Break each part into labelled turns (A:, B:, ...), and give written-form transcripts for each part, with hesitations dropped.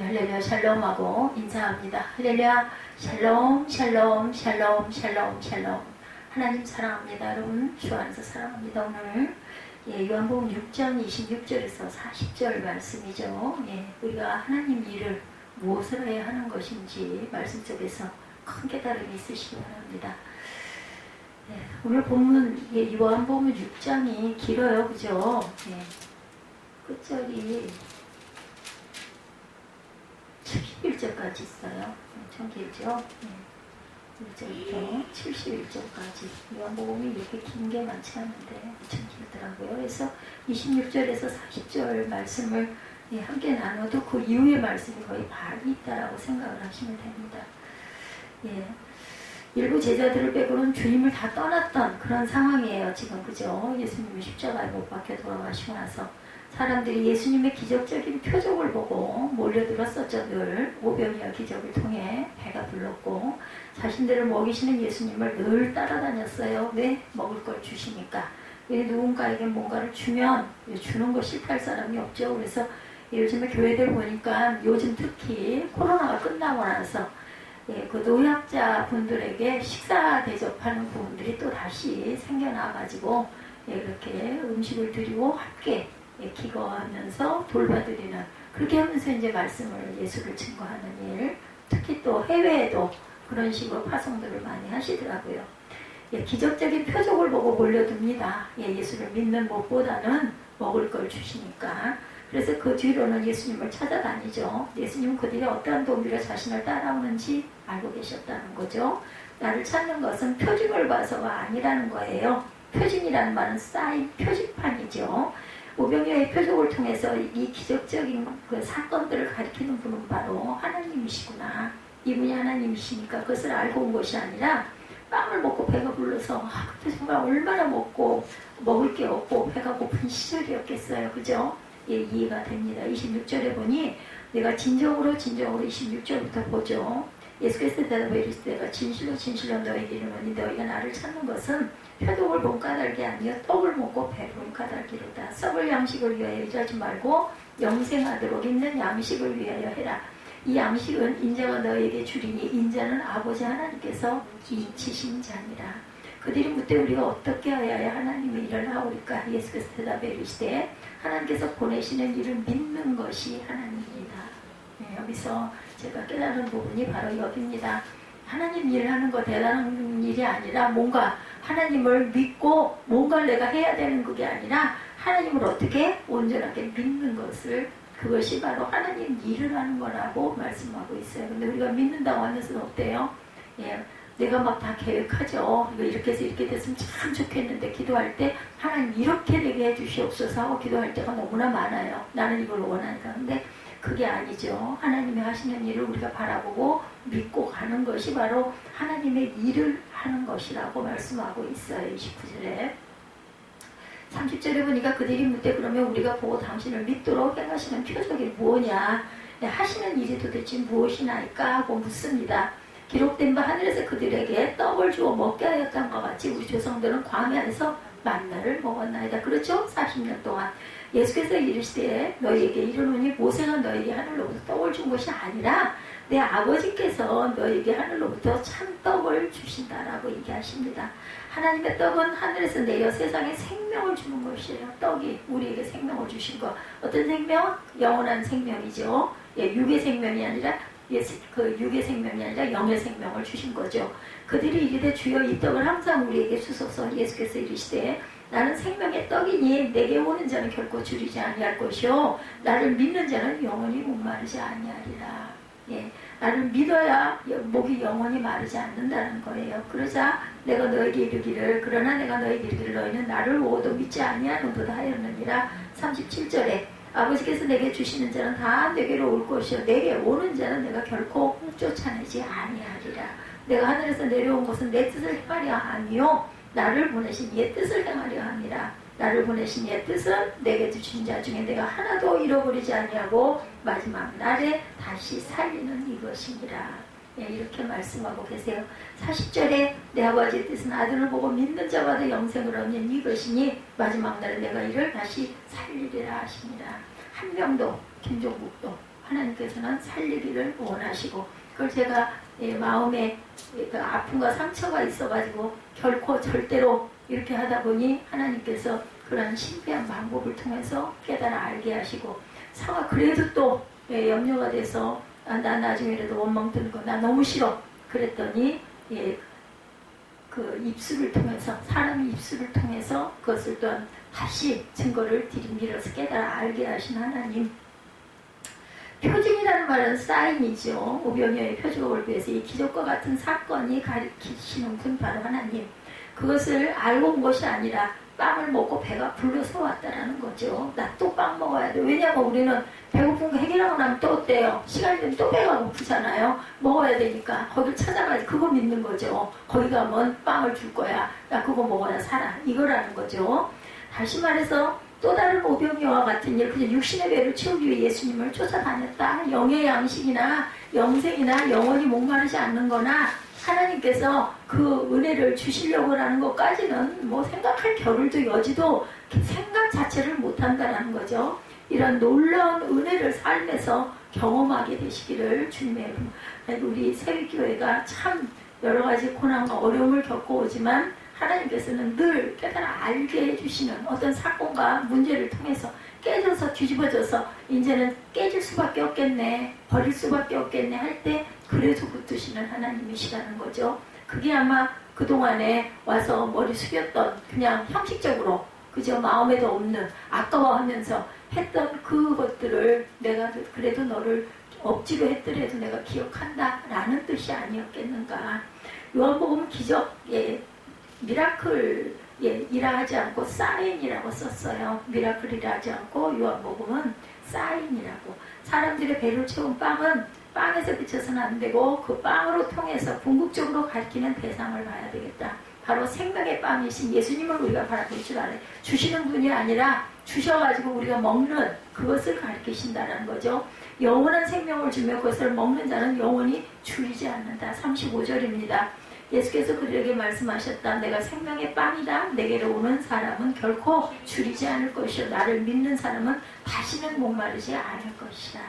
A: 할렐루야 샬롬하고 인사합니다. 할렐루야 샬롬 샬롬 샬롬 샬롬 샬롬. 하나님 사랑합니다. 여러분 주 안에서 사랑합니다. 오늘 요한복음 6장 26절에서 40절 말씀이죠. 우리가 하나님 일을 무엇을 해야 하는 것인지 말씀 속에서 큰 깨달음이 있으시기 바랍니다. 오늘 본문 요한복음 6장이 길어요. 그죠? 끝절이 71절까지 있어요. 엄청 길죠? 1절부터 71절까지. 요한복음이 이렇게 긴 게 많지 않은데 엄청 길더라고요. 그래서 26절에서 40절 말씀을 함께 나눠도 그 이후의 말씀이 거의 반이 있다라고 생각을 하시면 됩니다. 일부 제자들을 빼고는 주님을 다 떠났던 그런 상황이에요. 지금 그죠? 예수님이 십자가에 못 박혀 돌아가시고 나서 사람들이 예수님의 기적적인 표적을 보고 몰려들었었죠. 늘 오병이어 기적을 통해 배가 불렀고 자신들을 먹이시는 예수님을 늘 따라다녔어요. 왜? 먹을 걸 주시니까. 왜 누군가에게 뭔가를 주면 주는 거 실패할 사람이 없죠. 그래서 요즘에 교회들 보니까 요즘 특히 코로나가 끝나고 나서 그 노약자 분들에게 식사 대접하는 부분들이 또 다시 생겨나가지고 이렇게 음식을 드리고 함께 기거하면서 돌봐드리는, 그렇게 하면서 이제 말씀을 예수를 증거하는 일, 특히 또 해외에도 그런 식으로 파송들을 많이 하시더라고요. 기적적인 표적을 보고 몰려듭니다. 예수를 믿는 것보다는 먹을 걸 주시니까. 그래서 그 뒤로는 예수님을 찾아다니죠. 예수님은 그들이 어떠한 동기로 자신을 따라오는지 알고 계셨다는 거죠. 나를 찾는 것은 표징을 봐서가 아니라는 거예요. 표징이라는 말은 쌓인 표지판이죠. 오병이어의 표적을 통해서 이 기적적인 그 사건들을 가리키는 분은 바로 하나님이시구나. 이분이 하나님이시니까 그것을 알고 온 것이 아니라 빵을 먹고 배가 불러서 그때 정말 얼마나 먹을 게 없고 배가 고픈 시절이었겠어요. 그죠? 이해가 됩니다. 26절에 보니 내가 진정으로 26절부터 보죠. 예수께서 대답해 이르시되 내가 진실로 진실로 너에게 이르노니 너희가 나를 찾는 것은 표독을 본 까닭이 아니여 떡을 먹고 배부른 까닭이로다. 썩을 양식을 위하여 일하지 말고 영생하도록 있는 양식을 위하여 해라. 이 양식은 인자가 너에게 주리니 인자는 아버지 하나님께서 인치신 자니라. 그들이 묻되 우리가 어떻게 하여야 하나님의 일을 하오리까? 예수께서 대답해 이르시되 하나님께서 보내시는 일을 믿는 것이 하나님입니다. 여기서 제가 깨달은 부분이 바로 여기입니다. 하나님 일을 하는 거 대단한 일이 아니라 뭔가 하나님을 믿고 뭔가를 내가 해야 되는 그게 아니라 하나님을 어떻게 온전하게 믿는 것을, 그것이 바로 하나님 일을 하는 거라고 말씀하고 있어요. 근데 우리가 믿는다고 하면서는 어때요? 내가 막 다 계획하죠. 이렇게 해서 이렇게 됐으면 참 좋겠는데 기도할 때 하나님 이렇게 되게 해주시옵소서 하고 기도할 때가 너무나 많아요. 나는 이걸 원한다. 근데 그게 아니죠. 하나님이 하시는 일을 우리가 바라보고 믿고 가는 것이 바로 하나님의 일을 하는 것이라고 말씀하고 있어요. 29절에 30절에 보니까 그들이 묻되 그러면 우리가 보고 당신을 믿도록 행하시는 표적이 뭐냐, 하시는 일이 도대체 무엇이나이까 하고 묻습니다. 기록된 바 하늘에서 그들에게 떡을 주어 먹게 하였던 것 같이 우리 조상들은 광야에서 만나를 먹었나이다. 그렇죠? 40년 동안 예수께서 이르시되 너희에게 이르노니 모세가 너희에게 하늘로부터 떡을 준 것이 아니라 내 아버지께서 너희에게 하늘로부터 참떡을 주신다라고 얘기하십니다. 하나님의 떡은 하늘에서 내려 세상에 생명을 주는 것이에요. 떡이 우리에게 생명을 주신 것. 어떤 생명? 영원한 생명이죠. 육의 생명이 아니라 그 육의 생명이 아니라 영의 생명을 주신 거죠. 그들이 이르되 주여 이 떡을 항상 우리에게 주소서. 예수께서 이르시되 나는 생명의 떡이니 내게 오는 자는 결코 줄이지 아니할 것이요 나를 믿는 자는 영원히 목마르지 아니하리라. 나를 믿어야 목이 영원히 마르지 않는다는 거예요. 그러자 내가 너에게 이르기를 그러나 내가 너에게 이르기를 너희는 나를 오도 믿지 아니하는도다 하였느니라. 37절에 아버지께서 내게 주시는 자는 다 내게로 올 것이요 내게 오는 자는 내가 결코 쫓아내지 아니하리라. 내가 하늘에서 내려온 것은 내 뜻을 행하려 아니요 나를 보내신 옛 뜻을 행하려 함이라. 나를 보내신 옛 뜻은 내게 주신 자 중에 내가 하나도 잃어버리지 아니하고 마지막 날에 다시 살리는 이것이니라. 이렇게 말씀하고 계세요. 40절에 내 아버지의 뜻은 아들을 보고 믿는 자마다 영생을 얻는 이것이니 마지막 날에 내가 이를 다시 살리리라 하십니다. 한 명도 김종국도 하나님께서는 살리기를 원하시고, 그걸 제가 마음에 그 아픔과 상처가 있어가지고 결코 절대로 이렇게 하다 보니 하나님께서 그런 신비한 방법을 통해서 깨달아 알게 하시고, 상아 그래도 또 염려가 돼서 나 나중에라도 원망 드는 거 나 너무 싫어 그랬더니 그 입술을 통해서, 사람의 입술을 통해서 그것을 또한 다시 증거를 들이밀어서 깨달아 알게 하신 하나님. 표징이라는 말은 사인이죠. 오병이어의 표적을 위해서 이 기적과 같은 사건이 가리키시는 분 바로 하나님. 그것을 알고 온 것이 아니라 빵을 먹고 배가 불러서 왔다라는 거죠. 나 또 빵 먹어야 돼. 왜냐하면 우리는 배고픈 거 해결하고 나면 또 어때요? 시간이 되면 또 배가 고프잖아요. 먹어야 되니까 거길 찾아가야지. 그거 믿는 거죠. 거기 가면 빵을 줄 거야. 나 그거 먹어야 살아. 이거라는 거죠. 다시 말해서 또 다른 오병이어와 같은 일, 그냥 육신의 배를 채우기 위해 예수님을 쫓아다녔다. 영의 양식이나 영생이나 영원히 목마르지 않는 거나 하나님께서 그 은혜를 주시려고 하는 것까지는 뭐 생각할 겨를도 여지도 생각 자체를 못한다는 거죠. 이런 놀라운 은혜를 삶에서 경험하게 되시기를 주님의 우리 새벽교회가 참 여러 가지 고난과 어려움을 겪어오지만 하나님께서는 늘 깨달아 알게 해주시는 어떤 사건과 문제를 통해서 깨져서 뒤집어져서 이제는 깨질 수밖에 없겠네, 버릴 수밖에 없겠네 할 때 그래도 붙드시는 하나님이시라는 거죠. 그게 아마 그동안에 와서 머리 숙였던 그냥 형식적으로 그저 마음에도 없는 아까워하면서 했던 그것들을 내가 그래도 너를 억지로 했더라도 내가 기억한다 라는 뜻이 아니었겠는가. 요한복음 기적에 미라클 이라 하지 않고 사인이라고 썼어요. 미라클이라 하지 않고 요한복음은 사인이라고. 사람들의 배를 채운 빵은 빵에서 그쳐서는 안 되고 그 빵으로 통해서 궁극적으로 가리키는 대상을 봐야 되겠다. 바로 생명의 빵이신 예수님을 우리가 바라볼 줄 알아요. 주시는 분이 아니라 주셔가지고 우리가 먹는 그것을 가리키신다는 거죠. 영원한 생명을 주며 그것을 먹는 자는 영원히 줄이지 않는다. 35절입니다. 예수께서 그들에게 말씀하셨다. 내가 생명의 빵이다. 내게로 오는 사람은 결코 줄이지 않을 것이요 나를 믿는 사람은 다시는 목마르지 않을 것이다.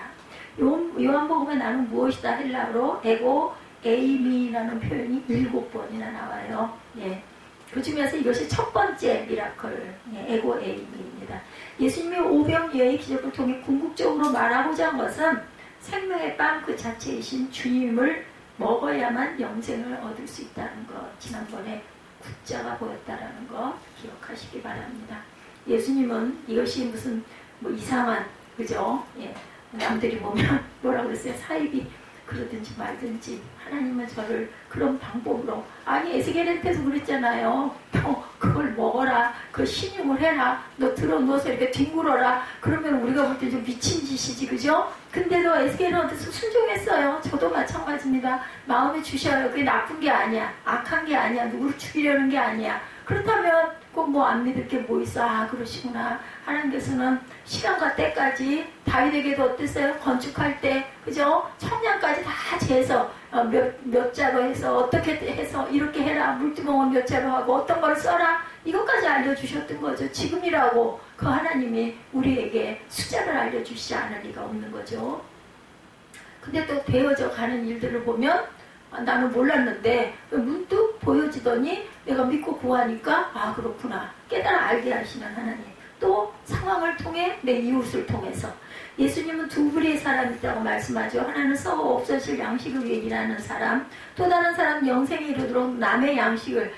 A: 요한복음에 나는 무엇이다 헬라어로 에고 에이미라는 표현이 7번이나 나와요. 예. 그 중에서 이것이 첫 번째 미라클, 에고 에이미입니다. 예수님이 오병이어의 기적을 통해 궁극적으로 말하고자 한 것은 생명의 빵 그 자체이신 주님을 먹어야만 영생을 얻을 수 있다는 것, 지난번에 굿자가 보였다라는 것 기억하시기 바랍니다. 예수님은 이것이 무슨 뭐 이상한, 그죠? 예. 남들이 보면 뭐라 그랬어요? 사입이 그러든지 말든지 하나님은 저를 그런 방법으로, 아니 에스겔한테도 그랬잖아요. 그걸 먹어라, 그 신용을 해라, 너 들어 누워서 이렇게 뒹굴어라. 그러면 우리가 볼 때 좀 미친 짓이지, 그죠? 근데도 에스겔한테서 순종했어요. 저도 마찬가지입니다. 마음에 주셔요. 그게 나쁜 게 아니야, 악한 게 아니야, 누구를 죽이려는 게 아니야. 그렇다면 꼭 뭐 안 믿을 게 뭐 있어? 아 그러시구나. 하나님께서는 시간과 때까지 다윗에게도 어땠어요? 건축할 때, 그죠? 청량까지 다 재서 몇 자로 해서 어떻게 해서 이렇게 해라, 물두멍은 몇 자로 하고 어떤 걸 써라, 이것까지 알려주셨던 거죠. 지금이라고 그 하나님이 우리에게 숫자를 알려주시지 않을 리가 없는 거죠. 근데 또 되어져 가는 일들을 보면 나는 몰랐는데 문득 보여지더니 내가 믿고 구하니까 아 그렇구나 깨달아 알게 하시는 하나님. 또 상황을 통해 내 이웃을 통해서 예수님은 두 부류의 사람이 있다고 말씀하죠. 하나는 썩어 없어질 양식을 위해 일하는 사람, 또 다른 사람은 영생에 이르도록 남의 양식을,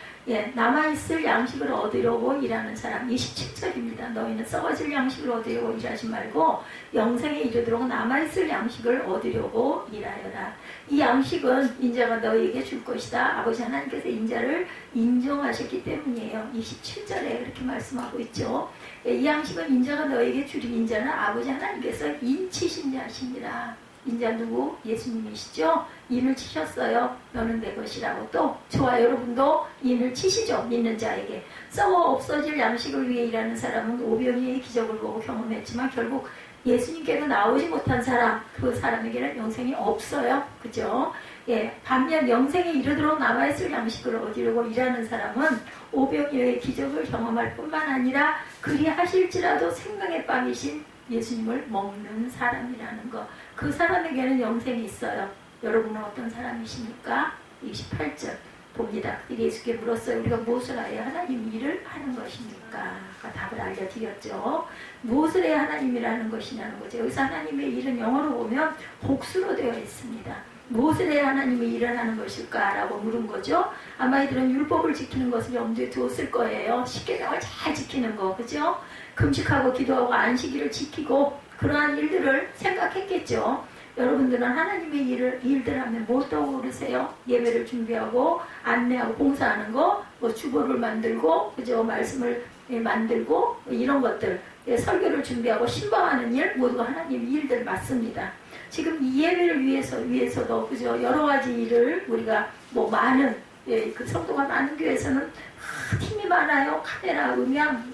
A: 남아있을 양식을 얻으려고 일하는 사람. 27절입니다. 너희는 썩어질 양식을 얻으려고 일하지 말고 영생에 이르도록 남아있을 양식을 얻으려고 일하여라. 이 양식은 인자가 너희에게 줄 것이다. 아버지 하나님께서 인자를 인정하셨기 때문이에요. 27절에 그렇게 말씀하고 있죠. 이 양식은 인자가 너희에게 주린 인자는 아버지 하나님께서 인치신 자시니라. 인자 누구? 예수님이시죠? 인을 치셨어요. 너는 내 것이라고. 또 저와 여러분도 인을 치시죠. 믿는 자에게. 썩어 없어질 양식을 위해 일하는 사람은 오병이어의 기적을 보고 경험했지만 결국 예수님께로 나오지 못한 사람, 그 사람에게는 영생이 없어요. 그죠? 반면 영생에 이르도록 남아있을 양식을 얻으려고 일하는 사람은 오병이어의 기적을 경험할 뿐만 아니라 그리 하실지라도 생명의 빵이신 예수님을 먹는 사람이라는 거. 그 사람에게는 영생이 있어요. 여러분은 어떤 사람이십니까? 28절 봅니다. 그들이 예수께 물었어요. 우리가 무엇을 하여 하나님 일을 하는 것입니까? 아까 답을 알려드렸죠. 무엇을 해야 하나님이라는 것이냐는 거죠. 여기서 하나님의 일은 영어로 보면 복수로 되어 있습니다. 무엇을 해야 하나님의 일을 하는 것일까? 라고 물은 거죠. 아마 이들은 율법을 지키는 것을 염두에 두었을 거예요. 십계명을 잘 지키는 거, 그죠? 금식하고 기도하고 안식일을 지키고 그러한 일들을 생각했겠죠. 여러분들은 하나님의 일들 하면 뭘 떠오르세요? 예배를 준비하고 안내하고 봉사하는 거, 뭐 주보를 만들고, 그죠? 말씀을 만들고 이런 것들, 설교를 준비하고 신방하는 일 모두가 하나님의 일들 맞습니다. 지금 이 예배를 위해서도 그죠? 여러 가지 일을 우리가 뭐 많은 그 성도가 많은 교회에서는 팀이 많아요. 카메라, 음향,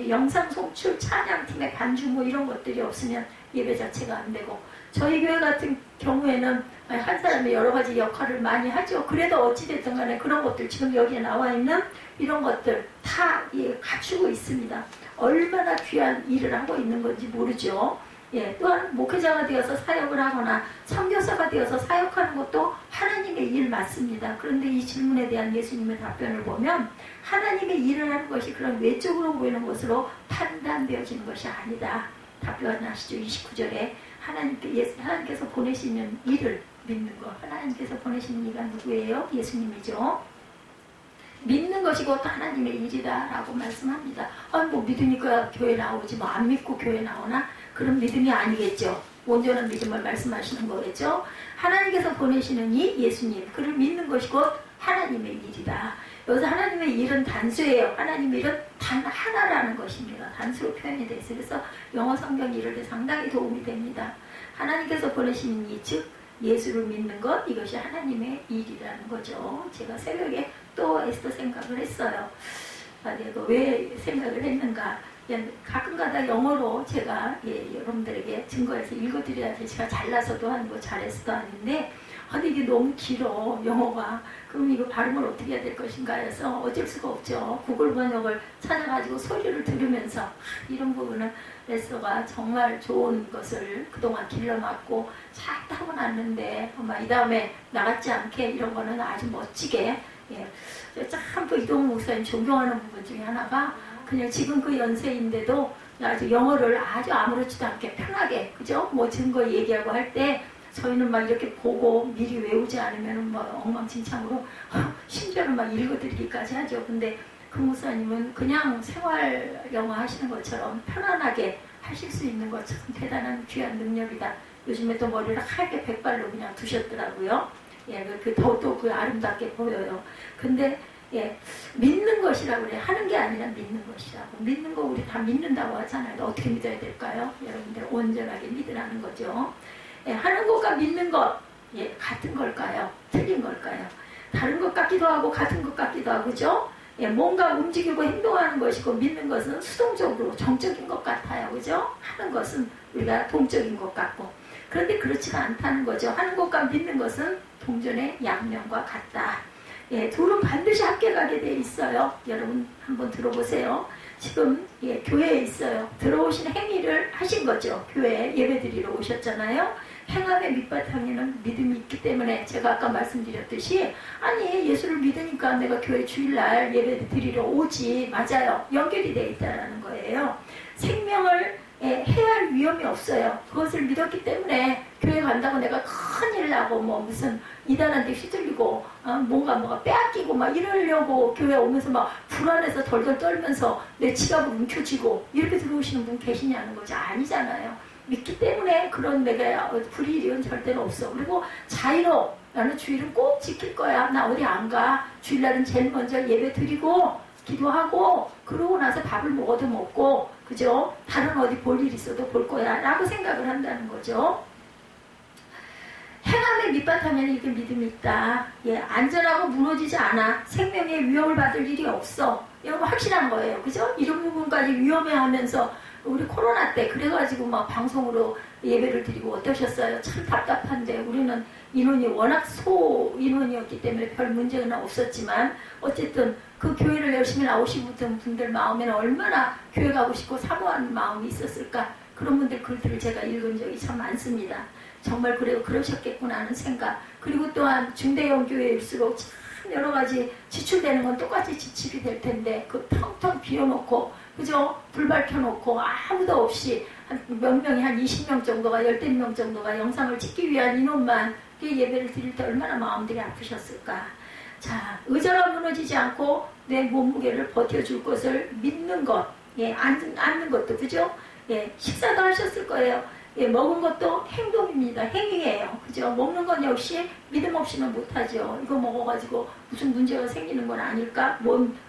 A: 영상 송출, 찬양팀의 반주 뭐 이런 것들이 없으면 예배 자체가 안 되고, 저희 교회 같은 경우에는 한 사람이 여러 가지 역할을 많이 하죠. 그래도 어찌됐든 간에 그런 것들 지금 여기에 나와 있는 이런 것들 다 갖추고 있습니다. 얼마나 귀한 일을 하고 있는 건지 모르죠. 또한 목회자가 되어서 사역을 하거나 선교사가 되어서 사역하는 것도 하나님의 일 맞습니다. 그런데 이 질문에 대한 예수님의 답변을 보면 하나님의 일을 하는 것이 그런 외적으로 보이는 것으로 판단되어지는 것이 아니다. 답변하시죠. 29절에 하나님께서 보내시는 일을 믿는 것. 하나님께서 보내시는 이가 누구예요? 예수님이죠. 믿는 것이 곧 하나님의 일이다 라고 말씀합니다. 뭐 믿으니까 교회 나오지, 뭐 안 믿고 교회 나오나? 그런 믿음이 아니겠죠. 온전한 믿음을 말씀하시는 거겠죠. 하나님께서 보내시는 이 예수님, 그를 믿는 것이 곧 하나님의 일이다. 여기서 하나님의 일은 단수예요. 하나님의 일은 단 하나라는 것입니다. 단수로 표현이 되어 있어요. 그래서 영어 성경 이럴 때 상당히 도움이 됩니다. 하나님께서 보내시는 이, 즉 예수를 믿는 것, 이것이 하나님의 일이라는 거죠. 제가 새벽에 또 애써 생각을 했어요. 내가 왜 생각을 했는가. 가끔가다 영어로 제가 여러분들에게 증거해서 읽어드려야지 제가 잘나서도 아니고 잘해서도 아닌데, 근데 이게 너무 길어 영어가. 그럼 이거 발음을 어떻게 해야 될 것인가 해서 어쩔 수가 없죠. 구글 번역을 찾아가지고 소리를 들으면서 이런 부분은 레서가 정말 좋은 것을 그동안 길러놨고 잘 타고났는데 아마 이 다음에 나같지 않게 이런 거는 아주 멋지게 참 또 이동훈 목사님 존경하는 부분 중에 하나가 그냥 지금 그 연세인데도 아주 영어를 아주 아무렇지도 않게 편하게, 그죠? 뭐 증거 얘기하고 할 때 저희는 막 이렇게 보고 미리 외우지 않으면 뭐 엉망진창으로 심지어는 막 읽어드리기까지 하죠. 근데 그 목사님은 그냥 생활 영어 하시는 것처럼 편안하게 하실 수 있는 것 참 대단한 귀한 능력이다. 요즘에 또 머리를 하얗게 백발로 그냥 두셨더라고요. 더욱더 그 아름답게 보여요. 근데 믿는 것이라고 그래. 하는 게 아니라 믿는 것이라고. 믿는 거 우리 다 믿는다고 하잖아요. 어떻게 믿어야 될까요? 여러분들 온전하게 믿으라는 거죠. 하는 것과 믿는 것 같은 걸까요? 틀린 걸까요? 다른 것 같기도 하고 같은 것 같기도 하고, 그죠? 뭔가 움직이고 행동하는 것이고 믿는 것은 수동적으로 정적인 것 같아요. 그죠? 하는 것은 우리가 동적인 것 같고, 그런데 그렇지가 않다는 거죠. 하는 것과 믿는 것은 동전의 양면과 같다. 둘은 반드시 함께 가게 돼 있어요. 여러분 한번 들어보세요. 지금 교회에 있어요. 들어오신 행위를 하신 거죠. 교회에 예배드리러 오셨잖아요. 행함의 밑바탕에는 믿음이 있기 때문에 제가 아까 말씀드렸듯이, 아니 예수를 믿으니까 내가 교회 주일날 예배드리러 오지. 맞아요. 연결이 돼 있다는 거예요. 생명을 해야 할 위험이 없어요. 그것을 믿었기 때문에 교회 간다고 내가 큰일 나고 뭐 무슨 이단한테 휘둘리고 뭐가 빼앗기고 막 이러려고 교회 오면서 막 불안해서 덜덜 떨면서 내 지갑을 움켜쥐고 이렇게 들어오시는 분 계시냐는 거죠. 아니잖아요. 믿기 때문에 그런 내가 불이익은 절대로 없어. 그리고 자유로 나는 주일은 꼭 지킬 거야. 나 어디 안 가. 주일날은 제일 먼저 예배 드리고 기도하고 그러고 나서 밥을 먹어도 먹고, 그죠? 다른 어디 볼 일 있어도 볼 거야 라고 생각을 한다는 거죠. 행함의 밑바탕에는 이게 믿음이 있다. 안전하고 무너지지 않아. 생명에 위협을 받을 일이 없어. 이런 거 확실한 거예요. 그죠? 이런 부분까지 위험해하면서 우리 코로나 때 그래가지고 막 방송으로 예배를 드리고 어떠셨어요? 참 답답한데 우리는 인원이 워낙 소인원이었기 때문에 별 문제는 없었지만 어쨌든 그 교회를 열심히 나오신 분들 마음에는 얼마나 교회 가고 싶고 사모하는 마음이 있었을까. 그런 분들 글들을 제가 읽은 적이 참 많습니다. 정말 그래요. 그러셨겠구나 하는 생각. 그리고 또한 중대형 교회일수록 참 여러 가지 지출되는 건 똑같이 지출이 될 텐데 그 텅텅 비워놓고 그죠? 불 밝혀놓고 아무도 없이 한 몇 명이 한 20명 정도가 10명 정도가 영상을 찍기 위한 인원만 예배를 드릴 때 얼마나 마음들이 아프셨을까. 자, 의자가 무너지지 않고 내 몸무게를 버텨줄 것을 믿는 것, 예, 앉는 것도 그죠? 예, 식사도 하셨을 거예요. 예, 먹은 것도 행동입니다. 행위예요. 그죠? 먹는 건 역시 믿음 없이는 못하죠. 이거 먹어가지고 무슨 문제가 생기는 건 아닐까?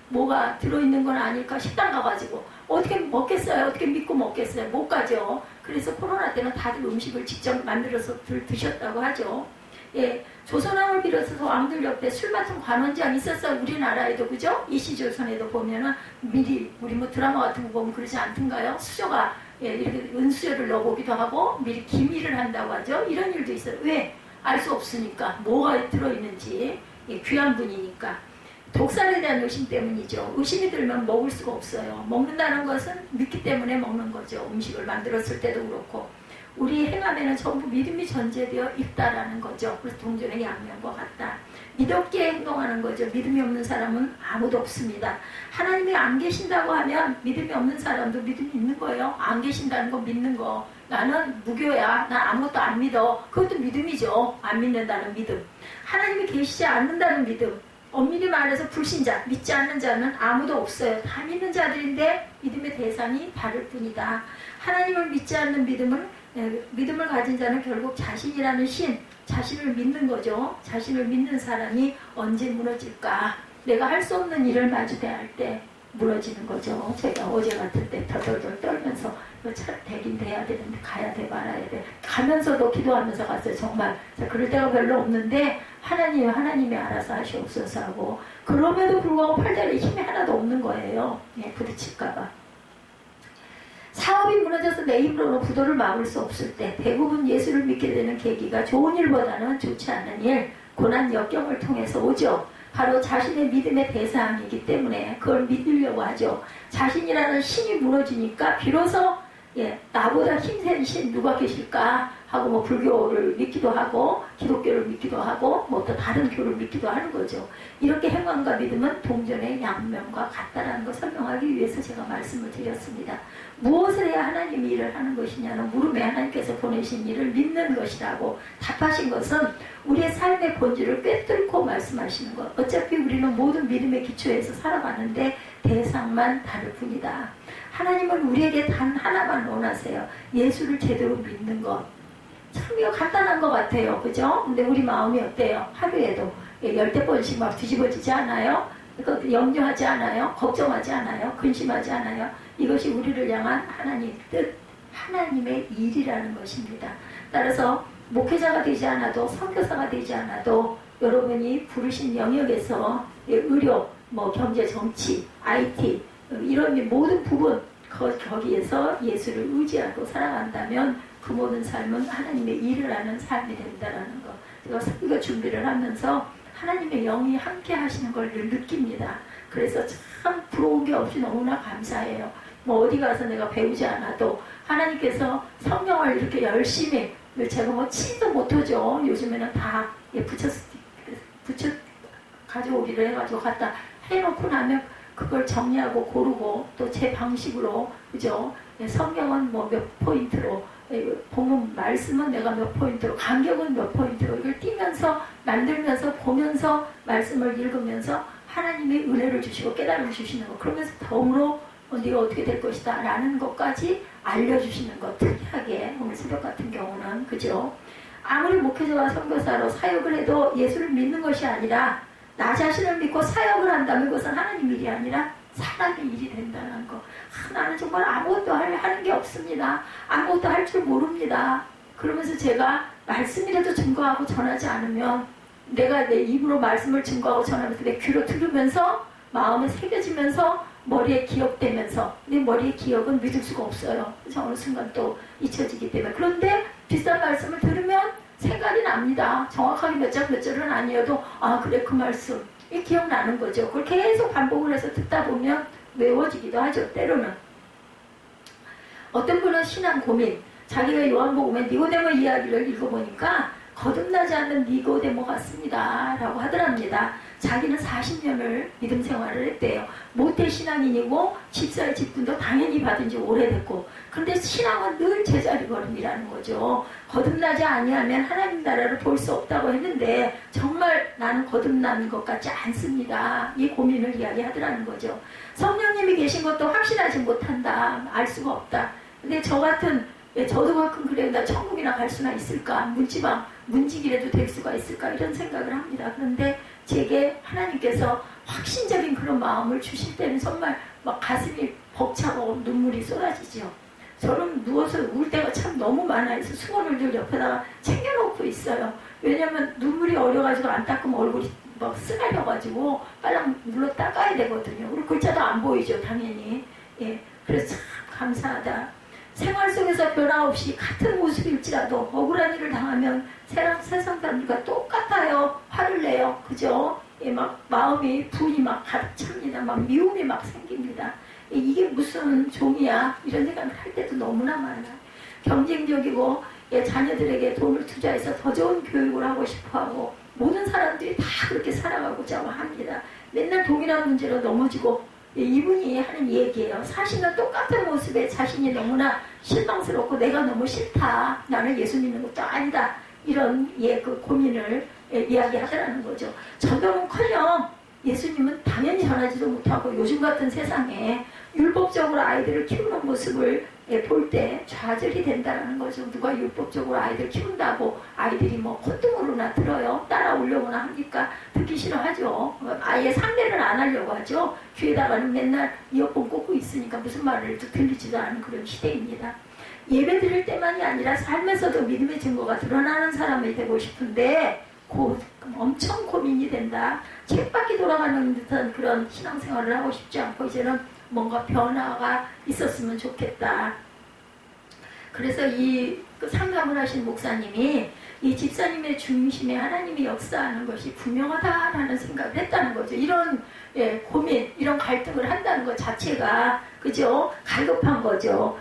A: 뭐가 들어있는 건 아닐까? 식당 가가지고 어떻게 먹겠어요? 어떻게 믿고 먹겠어요? 못 가죠. 그래서 코로나 때는 다들 음식을 직접 만들어서 드셨다고 하죠. 예, 조선왕을 비롯해서 왕들 옆에 술 맡은 관원장 있었어요. 우리나라에도 그죠? 이시조선에도 보면은 미리 우리 뭐 드라마 같은 거 보면 그러지 않던가요? 수저가 예, 이렇게 은수저를 넣어보기도 하고 미리 기미를 한다고 하죠. 이런 일도 있어요. 왜? 알 수 없으니까 뭐가 들어있는지. 예, 귀한 분이니까. 독살에 대한 의심 때문이죠. 의심이 들면 먹을 수가 없어요. 먹는다는 것은 믿기 때문에 먹는 거죠. 음식을 만들었을 때도 그렇고. 우리 행함에는 전부 믿음이 전제되어 있다라는 거죠. 그래서 동전의 양면과 같다. 믿었기에 행동하는 거죠. 믿음이 없는 사람은 아무도 없습니다. 하나님이 안 계신다고 하면 믿음이 없는 사람도 믿음이 있는 거예요. 안 계신다는 거 믿는 거. 나는 무교야. 난 아무것도 안 믿어. 그것도 믿음이죠. 안 믿는다는 믿음. 하나님이 계시지 않는다는 믿음. 엄밀히 말해서 불신자, 믿지 않는 자는 아무도 없어요. 다 믿는 자들인데 믿음의 대상이 다를 뿐이다. 하나님을 믿지 않는 믿음을 가진 자는 결국 자신이라는 신, 자신을 믿는 거죠. 자신을 믿는 사람이 언제 무너질까? 내가 할 수 없는 일을 마주 대할 때 무너지는 거죠. 제가 어제 같은 때 덜덜덜 떨면서 차 되긴 돼야 되는데 가야 돼 말아야 돼. 가면서도 기도하면서 갔어요. 정말 그럴 때가 별로 없는데 하나님이 알아서 하시옵소서 하고 그럼에도 불구하고 팔다리에 힘이 하나도 없는 거예요. 예, 부딪힐까봐. 사업이 무너져서 내 힘으로는 부도를 막을 수 없을 때 대부분 예수를 믿게 되는 계기가 좋은 일보다는 좋지 않은 일, 고난 역경을 통해서 오죠. 바로 자신의 믿음의 대상이기 때문에 그걸 믿으려고 하죠. 자신이라는 신이 무너지니까 비로소 예, 나보다 힘센 신 누가 계실까 하고 뭐 불교를 믿기도 하고 기독교를 믿기도 하고 뭐 또 다른 교를 믿기도 하는 거죠. 이렇게 행함과 믿음은 동전의 양면과 같다라는 걸 설명하기 위해서 제가 말씀을 드렸습니다. 무엇을 해야 하나님이 일을 하는 것이냐는 물음에 하나님께서 보내신 일을 믿는 것이라고 답하신 것은 우리의 삶의 본질을 꿰뚫고 말씀하시는 것. 어차피 우리는 모든 믿음의 기초에서 살아가는데 대상만 다를 뿐이다. 하나님은 우리에게 단 하나만 원하세요. 예수를 제대로 믿는 것. 참 이거 간단한 것 같아요. 그죠? 근데 우리 마음이 어때요? 하루에도 10번씩 막 뒤집어지지 않아요? 염려하지 않아요? 걱정하지 않아요? 근심하지 않아요? 이것이 우리를 향한 하나님 뜻, 하나님의 일이라는 것입니다. 따라서 목회자가 되지 않아도 선교사가 되지 않아도 여러분이 부르신 영역에서 의료, 뭐 경제, 정치, IT 이런 모든 부분 거기에서 예수를 의지하고 살아간다면 그 모든 삶은 하나님의 일을 하는 삶이 된다라는 것. 제가 설교 준비를 하면서 하나님의 영이 함께 하시는 걸 늘 느낍니다. 그래서 참 부러운 게 없이 너무나 감사해요. 뭐 어디 가서 내가 배우지 않아도 하나님께서 성경을 이렇게 열심히 제가 뭐 치도 못하죠. 요즘에는 다 붙여 가져오기로 해가지고 갖다 해놓고 나면 그걸 정리하고 고르고 또 제 방식으로 그죠? 성경은 뭐 몇 포인트로 보면 말씀은 내가 몇 포인트로 간격은 몇 포인트로 이걸 띄면서 만들면서 보면서 말씀을 읽으면서 하나님의 은혜를 주시고 깨달음을 주시는 것 그러면서 덤으로 네가 어떻게 될 것이다 라는 것까지 알려주시는 것 특이하게 오늘 새벽 같은 경우는 그죠? 아무리 목회자와 선교사로 사역을 해도 예수를 믿는 것이 아니라 나 자신을 믿고 사역을 한다면 그것은 하나님 일이 아니라 사람의 일이 된다는 거. 나는 정말 아무것도 하는 게 없습니다. 아무것도 할 줄 모릅니다. 그러면서 제가 말씀이라도 증거하고 전하지 않으면 내가 내 입으로 말씀을 증거하고 전하면서 내 귀로 들으면서 마음에 새겨지면서 머리에 기억되면서 내 머리의 기억은 믿을 수가 없어요. 그래서 어느 순간 또 잊혀지기 때문에. 그런데 비슷한 말씀을 들으면 생각이 납니다. 정확하게 몇 절은 아니어도 아 그래 그 말씀 이 기억나는 거죠. 그걸 계속 반복을 해서 듣다 보면 외워지기도 하죠. 때로는 어떤 분은 신앙 고민, 자기가 요한복음의 니고데모 이야기를 읽어보니까 거듭나지 않는 니고데모 같습니다 라고 하더랍니다. 자기는 40년을 믿음 생활을 했대요. 모태 신앙인이고 집사의 직분도 당연히 받은 지 오래됐고, 그런데 신앙은 늘 제자리 걸음이라는 거죠. 거듭나지 아니하면 하나님 나라를 볼 수 없다고 했는데 정말 나는 거듭난 것 같지 않습니다. 이 고민을 이야기하더라는 거죠. 성령님이 계신 것도 확신하지 못한다, 알 수가 없다. 근데 저 같은, 저도 가끔 그래요. 나 천국이나 갈 수나 있을까, 문지기라도 될 수가 있을까, 이런 생각을 합니다. 그런데 제게 하나님께서 확신적인 그런 마음을 주실 때는 정말 막 가슴이 벅차고 눈물이 쏟아지죠. 저는 누워서 울 때가 참 너무 많아서 수건을 늘 옆에다가 챙겨놓고 있어요. 왜냐면 눈물이 어려가지고 안 닦으면 얼굴이 막 쓰가려가지고 빨랑 물로 닦아야 되거든요. 그리고 글자도 안 보이죠, 당연히. 예, 그래서 참 감사하다. 생활 속에서 변화 없이 같은 모습일지라도 억울한 일을 당하면 세상 사람들과 똑같아요. 화를 내요. 그죠? 예, 막 마음이 분이 막 가득 찹니다. 막 미움이 막 생깁니다. 예, 이게 무슨 종이야? 이런 생각을 할 때도 너무나 많아요. 경쟁적이고, 예, 자녀들에게 돈을 투자해서 더 좋은 교육을 하고 싶어하고, 모든 사람들이 다 그렇게 살아가고자 합니다. 맨날 동일한 문제로 넘어지고, 이분이 하는 얘기예요. 사실은 똑같은 모습에 자신이 너무나 실망스럽고 내가 너무 싫다. 나는 예수 믿는 것도 아니다. 이런 그 고민을 이야기하더라는 거죠. 저도는커녕 예수님은 당연히 전하지도 못하고 요즘 같은 세상에 율법적으로 아이들을 키우는 모습을 볼 때 좌절이 된다는 거죠. 누가 율법적으로 아이들 키운다고 아이들이 뭐 콧등으로나 들어요? 따라오려고나 하니까 듣기 싫어하죠. 아예 상대를 안 하려고 하죠. 귀에다가는 맨날 이어폰 꽂고 있으니까 무슨 말을 들리지도 않은 그런 시대입니다. 예배 드릴 때만이 아니라 삶에서도 믿음의 증거가 드러나는 사람이 되고 싶은데 엄청 고민이 된다. 쳇바퀴 돌아가는 듯한 그런 신앙생활을 하고 싶지 않고 이제는 뭔가 변화가 있었으면 좋겠다. 그래서 그 상담을 하신 목사님이 이 집사님의 중심에 하나님이 역사하는 것이 분명하다라는 생각을 했다는 거죠. 이런 고민, 이런 갈등을 한다는 것 자체가, 그죠? 갈급한 거죠.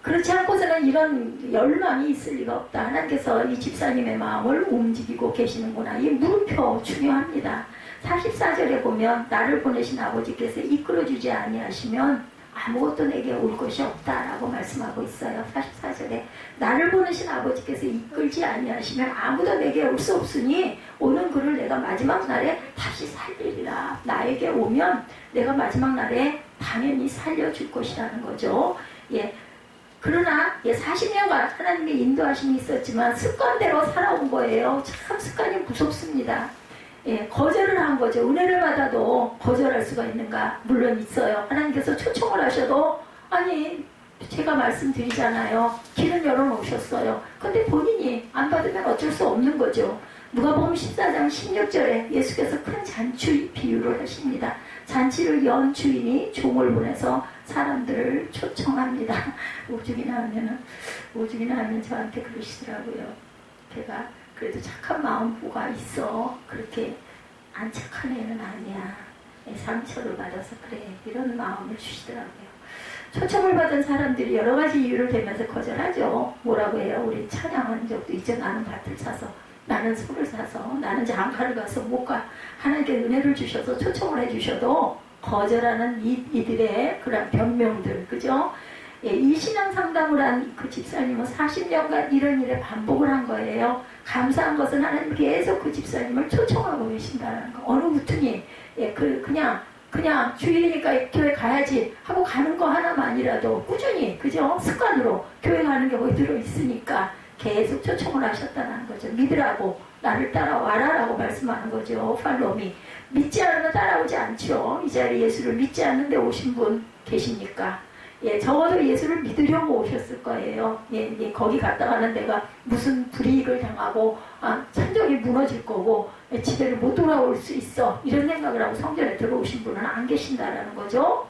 A: 그렇지 않고서는 이런 열망이 있을 리가 없다. 하나님께서 이 집사님의 마음을 움직이고 계시는구나. 이 물음표 중요합니다. 44절에 보면 나를 보내신 아버지께서 이끌어주지 아니하시면 아무것도 내게 올 것이 없다라고 말씀하고 있어요. 44절에 나를 보내신 아버지께서 이끌지 아니하시면 아무도 내게 올 수 없으니 오는 그를 내가 마지막 날에 다시 살리리라. 나에게 오면 내가 마지막 날에 당연히 살려줄 것이라는 거죠. 예. 그러나 40년간 하나님의 인도하심이 있었지만 습관대로 살아온 거예요. 참 습관이 무섭습니다. 예, 거절을 한 거죠. 은혜를 받아도 거절할 수가 있는가? 물론 있어요. 하나님께서 초청을 하셔도 아니 제가 말씀드리잖아요. 길은 열어놓으셨어요. 근데 본인이 안 받으면 어쩔 수 없는 거죠. 누가복음 14장 16절에 예수께서 큰 잔치 비유를 하십니다. 잔치를 연 주인이 종을 보내서 사람들을 초청합니다. 오죽이나 하면 저한테 그러시더라고요. 걔가 그래도 착한 마음보가 있어. 그렇게 안 착한 애는 아니야. 상처를 받아서 그래. 이런 마음을 주시더라고요. 초청을 받은 사람들이 여러 가지 이유를 대면서 거절하죠. 뭐라고 해요? 우리 찬양한 적도 있죠. 나는 밭을 사서, 나는 소를 사서, 나는 장가를 가서 못 가. 하나님께 은혜를 주셔서 초청을 해주셔도 거절하는 이들의 그런 변명들, 그죠? 예, 이 신앙 상담을 한 그 집사님은 40년간 이런 일에 반복을 한 거예요. 감사한 것은 하나님 계속 그 집사님을 초청하고 계신다는 거. 어느 우퉁이 그냥 주일이니까 교회 가야지 하고 가는 거 하나만이라도 꾸준히, 그죠? 습관으로 교회 가는 게 거기 들어있으니까 계속 초청을 하셨다는 거죠. 믿으라고, 나를 따라와라라고 말씀하는 거죠. 팔로미. 믿지 않으면 따라오지 않죠. 이 자리에 예수를 믿지 않는데 오신 분 계십니까? 예, 적어도 예수를 믿으려고 오셨을 거예요. 거기 갔다가는 내가 무슨 불이익을 당하고, 산적이 무너질 거고, 집에를 못 돌아올 수 있어. 이런 생각을 하고 성전에 들어오신 분은 안 계신다라는 거죠.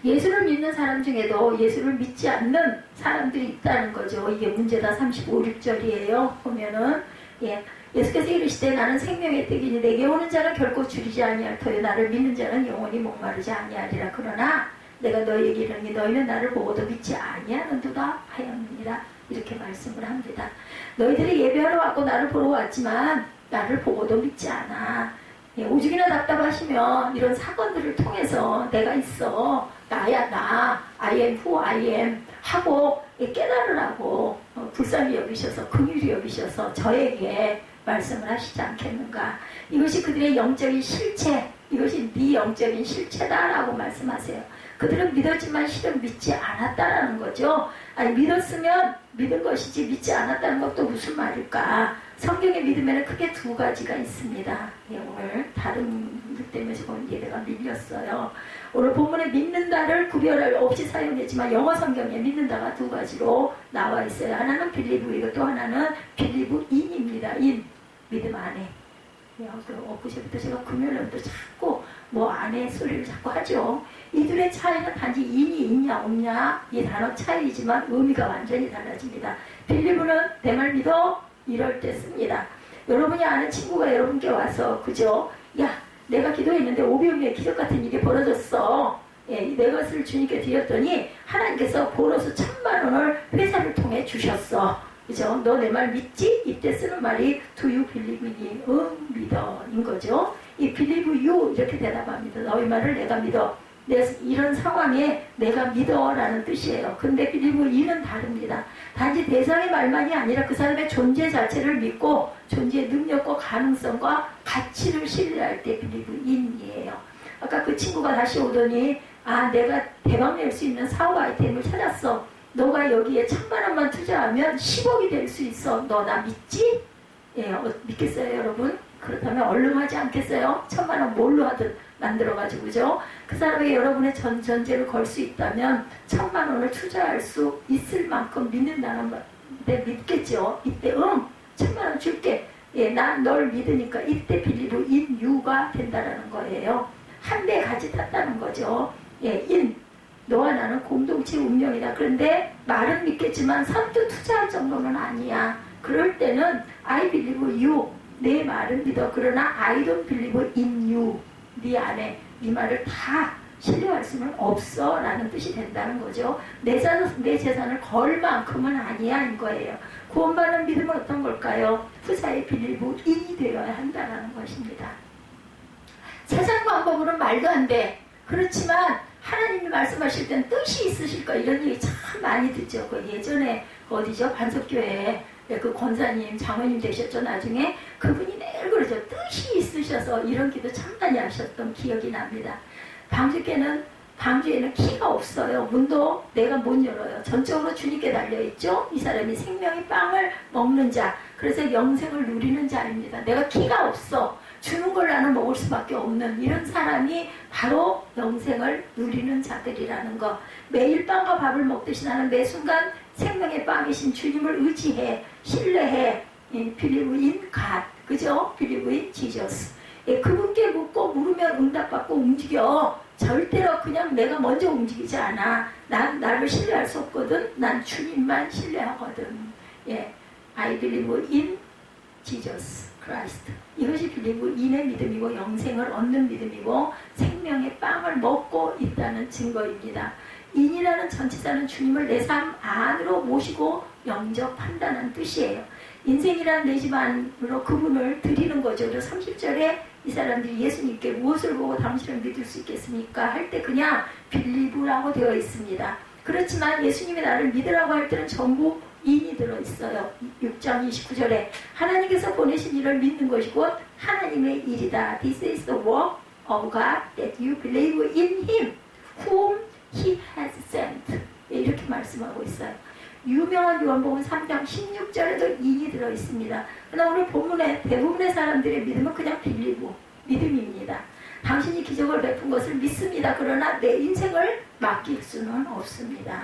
A: 예수를 믿는 사람 중에도 예수를 믿지 않는 사람들이 있다는 거죠. 이게 문제다 35, 6절이에요. 보면은, 예수께서 이르시되 나는 생명의 떡이니 내게 오는 자는 결코 줄이지 아니할 터요 나를 믿는 자는 영원히 목마르지 아니하리라. 그러나 내가 너희에게 이르니 너희는 나를 보고도 믿지 아니하는도다 하였느니라. 이렇게 말씀을 합니다. 너희들이 예배하러 왔고 나를 보러 왔지만 나를 보고도 믿지 않아. 오죽이나 답답하시면 이런 사건들을 통해서 내가 있어, 나야 나, I am who I am 하고 깨달으라고 불쌍히 여기셔서 긍휼히 여기셔서 저에게 말씀을 하시지 않겠는가. 이것이 그들의 영적인 실체, 이것이 네 영적인 실체다라고 말씀하세요. 그들은 믿었지만 실은 믿지 않았다라는 거죠. 아니, 믿었으면 믿은 것이지 믿지 않았다는 것도 무슨 말일까. 성경의 믿음에는 크게 두 가지가 있습니다. 오늘 다른 일 때문에 지금 예배가 밀렸어요. 오늘 본문에 믿는다를 구별할 없이 사용했지만 영어 성경에 믿는다가 두 가지로 나와 있어요. 하나는 빌리브이고 또 하나는 빌리브인입니다. 인, 믿음 안에. 엊그제부터 제가 금요일부터 자꾸 뭐 안에 소리를 자꾸 하죠. 이들의 차이는 단지 인이 있냐 없냐 이 단어 차이지만 의미가 완전히 달라집니다. 빌리브는 내 말 믿어 이럴 때 씁니다. 여러분이 아는 친구가 여러분께 와서 그죠? 야, 내가 기도했는데 오병이의 기적 같은 일이 벌어졌어. 내 것을 주님께 드렸더니 하나님께서 보너스 1,000,000원을 회사를 통해 주셨어. 그죠? 너 내 말 믿지? 이때 쓰는 말이 Do you believe me? 믿어 인 거죠. 이 believe you 이렇게 대답합니다. 너희 말을 내가 믿어. 이런 상황에 내가 믿어라는 뜻이에요. 근데 believe you는 다릅니다. 단지 대상의 말만이 아니라 그 사람의 존재 자체를 믿고 존재의 능력과 가능성과 가치를 신뢰할 때 believe in이에요. 아까 그 친구가 다시 오더니 아, 내가 대박 낼 수 있는 사업 아이템을 찾았어. 너가 여기에 1,000,000원만 투자하면 10억이 될 수 있어. 너 나 믿지? 믿겠어요, 여러분? 그렇다면 얼른 하지 않겠어요? 1,000,000원 뭘로 하든 만들어가지고, 그죠? 그 사람에게 여러분의 전제를 걸 수 있다면 1,000,000원을 투자할 수 있을 만큼 믿는다는 건데 믿겠죠? 이때 1,000,000원 줄게. 난 널 믿으니까 이때 believe in you가 된다라는 거예요. 한 배 가지 탔다는 거죠. in. 너와 나는 공동체 운명이다. 그런데 말은 믿겠지만 선뜻 투자할 정도는 아니야. 그럴 때는 I believe you. 내 말은 믿어. 그러나 I don't believe in you. 네 안에 네 말을 다 신뢰할 수는 없어 라는 뜻이 된다는 거죠. 내 재산을 걸 만큼은 아니야 인 거예요. 구원받는 믿음은 어떤 걸까요? 후사의 believe in이 되어야 한다는 것입니다. 세상 방법으로는 말도 안 돼. 그렇지만 하나님이 말씀하실 땐 뜻이 있으실 거야. 이런 얘기 참 많이 듣죠. 그 예전에 어디죠? 반석교회 그 권사님, 장로님 되셨죠. 나중에 그분이 늘 그러죠. 뜻이 있으셔서 이런 기도 참 많이 하셨던 기억이 납니다. 방주에는 키가 없어요. 문도 내가 못 열어요. 전적으로 주님께 달려있죠. 이 사람이 생명의 빵을 먹는 자, 그래서 영생을 누리는 자입니다. 내가 키가 없어. 주는 걸 나는 먹을 수밖에 없는 이런 사람이 바로 영생을 누리는 자들이라는 거. 매일 빵과 밥을 먹듯이 나는 매 순간 생명의 빵이신 주님을 의지해, 신뢰해. believe in God. 그죠? believe in Jesus. 그분께 묻고 물으면 응답받고 움직여. 절대로 그냥 내가 먼저 움직이지 않아. 난 나를 신뢰할 수 없거든. 난 주님만 신뢰하거든. I believe in Jesus Christ. 이것이 believe in의 믿음이고 영생을 얻는 믿음이고 생명의 빵을 먹고 있다는 증거입니다. 인이라는 전치사는 주님을 내 삶 안으로 모시고 영접한다는 뜻이에요. 인생이란 내 집 안으로 그분을 드리는 거죠. 그래서 30절에 이 사람들이 예수님께 무엇을 보고 당신을 믿을 수 있겠습니까? 할 때 그냥 빌리브라고 되어 있습니다. 그렇지만 예수님이 나를 믿으라고 할 때는 전부 인이 들어있어요. 6장 29절에 하나님께서 보내신 일을 믿는 것이 곧 하나님의 일이다. This is the work of God that you believe in Him whom He has sent. 이렇게 말씀하고 있어요. 유명한 요한복음 3장 16절에도 인이 들어있습니다. 그러나 오늘 본문에 대부분의 사람들의 믿음은 그냥 빌리고 믿음입니다. 당신이 기적을 베푼 것을 믿습니다. 그러나 내 인생을 맡길 수는 없습니다.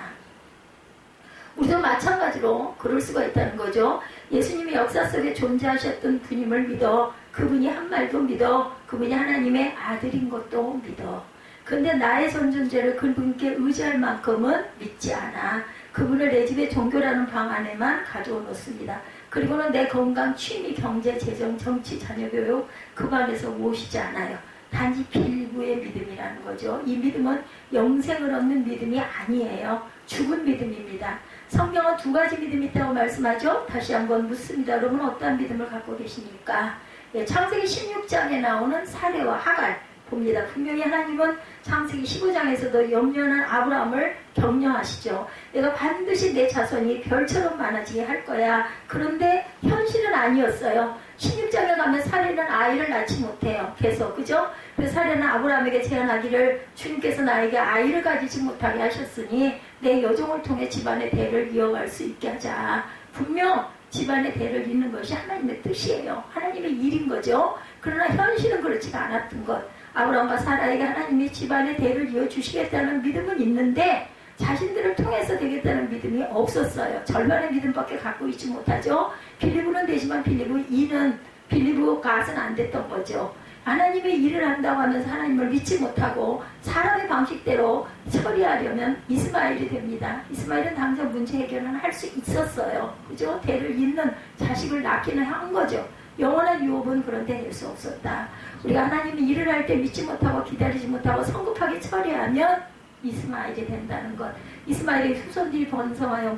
A: 우리도 마찬가지로 그럴 수가 있다는 거죠. 예수님이 역사 속에 존재하셨던 분임을 믿어. 그분이 한 말도 믿어. 그분이 하나님의 아들인 것도 믿어. 그런데 나의 전 존재를 그분께 의지할 만큼은 믿지 않아. 그분을 내 집의 종교라는 방 안에만 가져오 놓습니다. 그리고는 내 건강, 취미, 경제, 재정, 정치, 자녀 교육 그 방에서 모시지 않아요. 단지 빌리브의 믿음이라는 거죠. 이 믿음은 영생을 얻는 믿음이 아니에요. 죽은 믿음입니다. 성경은 두 가지 믿음이 있다고 말씀하죠. 다시 한번 묻습니다. 여러분 어떠한 믿음을 갖고 계십니까? 예, 창세기 16장에 나오는 사레와 하갈 봅니다. 분명히 하나님은 창세기 15장에서도 염려하는 아브라함을 격려하시죠. 내가 반드시 내 자손이 별처럼 많아지게 할 거야. 그런데 현실은 아니었어요. 16장에 가면 사레는 아이를 낳지 못해요. 계속, 그죠? 그래서 사레는 아브라함에게 제안하기를 주님께서 나에게 아이를 가지지 못하게 하셨으니 내 여종을 통해 집안의 대를 이어갈 수 있게 하자. 분명 집안의 대를 잇는 것이 하나님의 뜻이에요. 하나님의 일인 거죠. 그러나 현실은 그렇지가 않았던 것. 아브라함과 사라에게 하나님이 집안의 대를 이어주시겠다는 믿음은 있는데 자신들을 통해서 되겠다는 믿음이 없었어요. 절반의 믿음밖에 갖고 있지 못하죠. 빌리브는 되지만 빌리브 2는 빌리브 갓은 안 됐던 거죠. 하나님의 일을 한다고 하면서 하나님을 믿지 못하고 사람의 방식대로 처리하려면 이스마엘이 됩니다. 이스마엘은 당장 문제 해결은 할 수 있었어요. 그죠? 대를 잇는 자식을 낳기는 한 거죠. 영원한 유업은 그런데 될 수 없었다. 우리가 하나님이 일을 할 때 믿지 못하고 기다리지 못하고 성급하게 처리하면 이스마엘이 된다는 것. 이스마엘의 후손들이 번성하여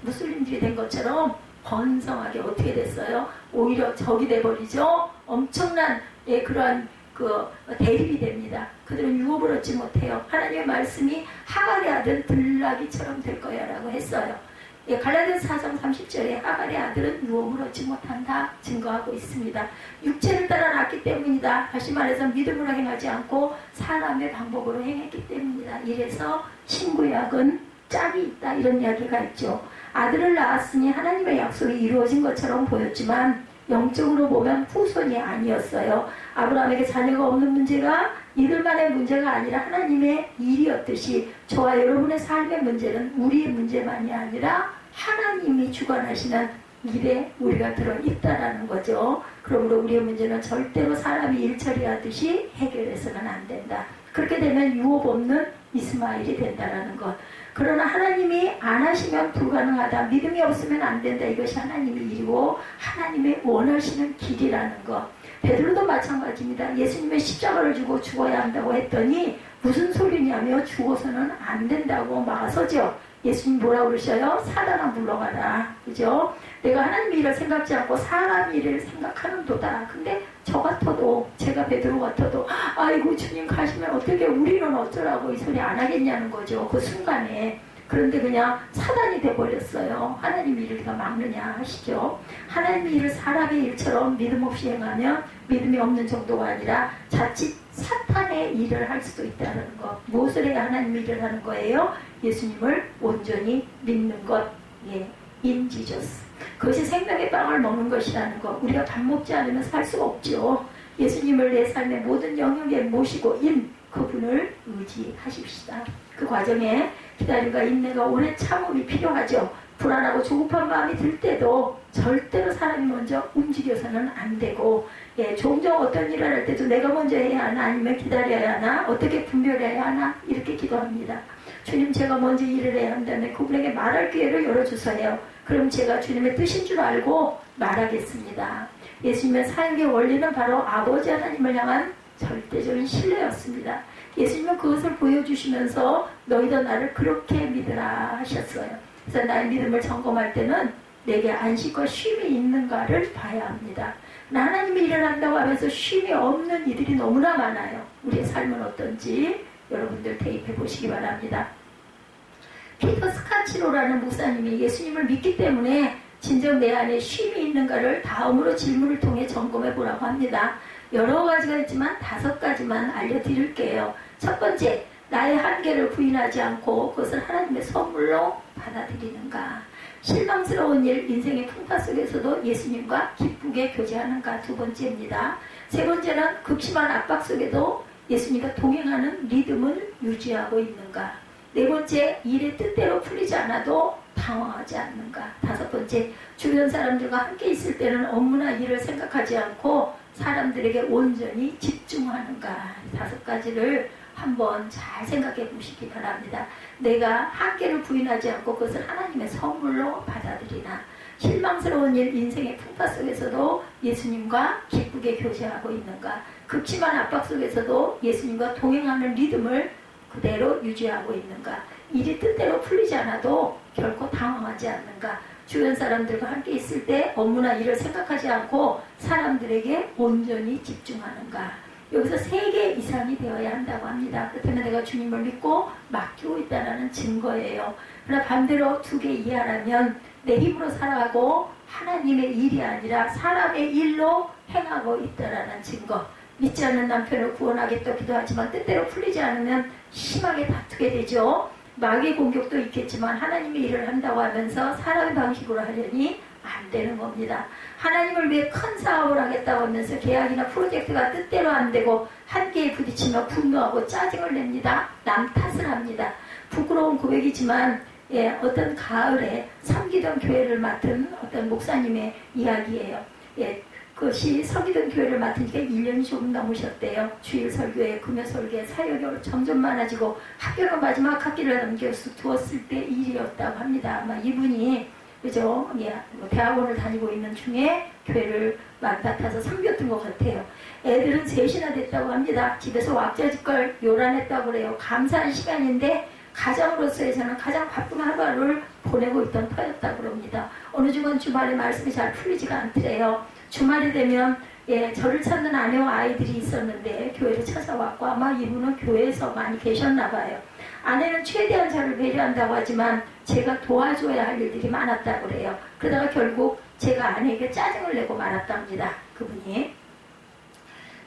A: 무슬림들이 된 것처럼 번성하게 어떻게 됐어요? 오히려 적이 돼버리죠. 엄청난 그러한 대립이 됩니다. 그들은 유업을 얻지 못해요. 하나님의 말씀이 하갈의 아들 들라기처럼 될 거야 라고 했어요. 갈라디아서 4장 30절에 하갈의 아들은 유업을 얻지 못한다 증거하고 있습니다. 육체를 따라 낳기 때문이다. 다시 말해서 믿음으로 행하지 않고 사람의 방법으로 행했기 때문이다. 이래서 신구약은 짝이 있다 이런 이야기가 있죠. 아들을 낳았으니 하나님의 약속이 이루어진 것처럼 보였지만 영적으로 보면 후손이 아니었어요. 아브라함에게 자녀가 없는 문제가 이들만의 문제가 아니라 하나님의 일이었듯이 저와 여러분의 삶의 문제는 우리의 문제만이 아니라 하나님이 주관하시는 일에 우리가 들어있다라는 거죠. 그러므로 우리의 문제는 절대로 사람이 일 처리하듯이 해결해서는 안 된다. 그렇게 되면 유업 없는 이스마엘이 된다라는 것. 그러나 하나님이 안 하시면 불가능하다. 믿음이 없으면 안 된다. 이것이 하나님의 일이고 하나님의 원하시는 길이라는 것. 베드로도 마찬가지입니다. 예수님의 십자가를 주고 죽어야 한다고 했더니 무슨 소리냐며 죽어서는 안 된다고 막아서죠. 예수님 뭐라고 그러셔요? 사단아 물러가라. 그죠? 내가 하나님 일을 생각지 않고 사람 일을 생각하는 도다. 근데 저 같아도 제가 베드로 같아도 아이고 주님 가시면 어떻게 우리는 어쩌라고 이 소리 안 하겠냐는 거죠. 그 순간에. 그런데 그냥 사단이 돼버렸어요. 하나님 일을 누가 막느냐 하시죠. 하나님 일을 사람의 일처럼 믿음 없이 행하면 믿음이 없는 정도가 아니라 자칫 사탄의 일을 할 수도 있다는 것. 무엇을 해야 하나님 일을 하는 거예요? 예수님을 온전히 믿는 것. 예, 인지저스. 그것이 생명의 빵을 먹는 것이라는 것. 우리가 밥 먹지 않으면 살 수가 없죠. 예수님을 내 삶의 모든 영역에 모시고 그분을 의지하십시다. 그 과정에 기다림과 인내가 오랜 참음이 필요하죠. 불안하고 조급한 마음이 들 때도 절대로 사람이 먼저 움직여서는 안 되고, 종종 어떤 일을 할 때도 내가 먼저 해야 하나 아니면 기다려야 하나 어떻게 분별해야 하나 이렇게 기도합니다. 주님 제가 먼저 일을 해야 한다면 그분에게 말할 기회를 열어주세요. 그럼 제가 주님의 뜻인 줄 알고 말하겠습니다. 예수님의 사역의 원리는 바로 아버지 하나님을 향한 절대적인 신뢰였습니다. 예수님은 그것을 보여주시면서 너희도 나를 그렇게 믿으라 하셨어요. 그래서 나의 믿음을 점검할 때는 내게 안식과 쉼이 있는가를 봐야 합니다. 하나님의 일을 한다고 하면서 쉼이 없는 이들이 너무나 많아요. 우리의 삶은 어떤지 여러분들 대입해 보시기 바랍니다. 피터 스카치로라는 목사님이 예수님을 믿기 때문에 진정 내 안에 쉼이 있는가를 다음으로 질문을 통해 점검해 보라고 합니다. 여러 가지가 있지만 5가지만 알려드릴게요. 첫 번째, 나의 한계를 부인하지 않고 그것을 하나님의 선물로 받아들이는가. 실망스러운 일, 인생의 풍파 속에서도 예수님과 기쁘게 교제하는가. 2번째입니다. 3번째는 극심한 압박 속에도 예수님과 동행하는 리듬을 유지하고 있는가. 4번째, 일의 뜻대로 풀리지 않아도 당황하지 않는가. 5번째, 주변 사람들과 함께 있을 때는 업무나 일을 생각하지 않고 사람들에게 온전히 집중하는가. 5가지를 한번 잘 생각해 보시기 바랍니다. 내가 한계를 부인하지 않고 그것을 하나님의 선물로 받아들이나. 실망스러운 일, 인생의 풍파 속에서도 예수님과 기쁘게 교제하고 있는가? 극심한 압박 속에서도 예수님과 동행하는 리듬을 그대로 유지하고 있는가? 일이 뜻대로 풀리지 않아도 결코 당황하지 않는가? 주변 사람들과 함께 있을 때 업무나 일을 생각하지 않고 사람들에게 온전히 집중하는가? 여기서 3개 이상이 되어야 한다고 합니다. 그렇다면 내가 주님을 믿고 맡기고 있다는 증거예요. 그러나 반대로 2개 이하라면 내 힘으로 살아가고 하나님의 일이 아니라 사람의 일로 행하고 있다는 증거. 믿지 않는 남편을 구원하겠다 기도하지만 뜻대로 풀리지 않으면 심하게 다투게 되죠. 마귀의 공격도 있겠지만 하나님의 일을 한다고 하면서 사람의 방식으로 하려니 안 되는 겁니다. 하나님을 위해 큰 사업을 하겠다고 하면서 계약이나 프로젝트가 뜻대로 안 되고 한계에 부딪히며 분노하고 짜증을 냅니다. 남 탓을 합니다. 부끄러운 고백이지만 어떤 가을에 섬기던 교회를 맡은 어떤 목사님의 이야기예요. 그것이 섬기던 교회를 맡으니까 1년이 조금 넘으셨대요. 주일 설교에 금요 설교에 사역이 점점 많아지고 학교는 마지막 학기를 남겨두었을 때 일이었다고 합니다. 아마 이분이 그죠? 대학원을 다니고 있는 중에 교회를 맡아서 섬겼던 것 같아요. 애들은 3이나 됐다고 합니다. 집에서 왁자지껄 요란했다고 그래요. 감사한 시간인데 가장으로서에서는 가장 바쁜 하루를 보내고 있던 터였다고 그럽니다. 어느 주간 주말에 말씀이 잘 풀리지가 않더래요. 주말이 되면 저를 찾는 아내와 아이들이 있었는데 교회를 찾아왔고 아마 이분은 교회에서 많이 계셨나 봐요. 아내는 최대한 저를 배려한다고 하지만 제가 도와줘야 할 일들이 많았다고 그래요. 그러다가 결국 제가 아내에게 짜증을 내고 말았답니다. 그분이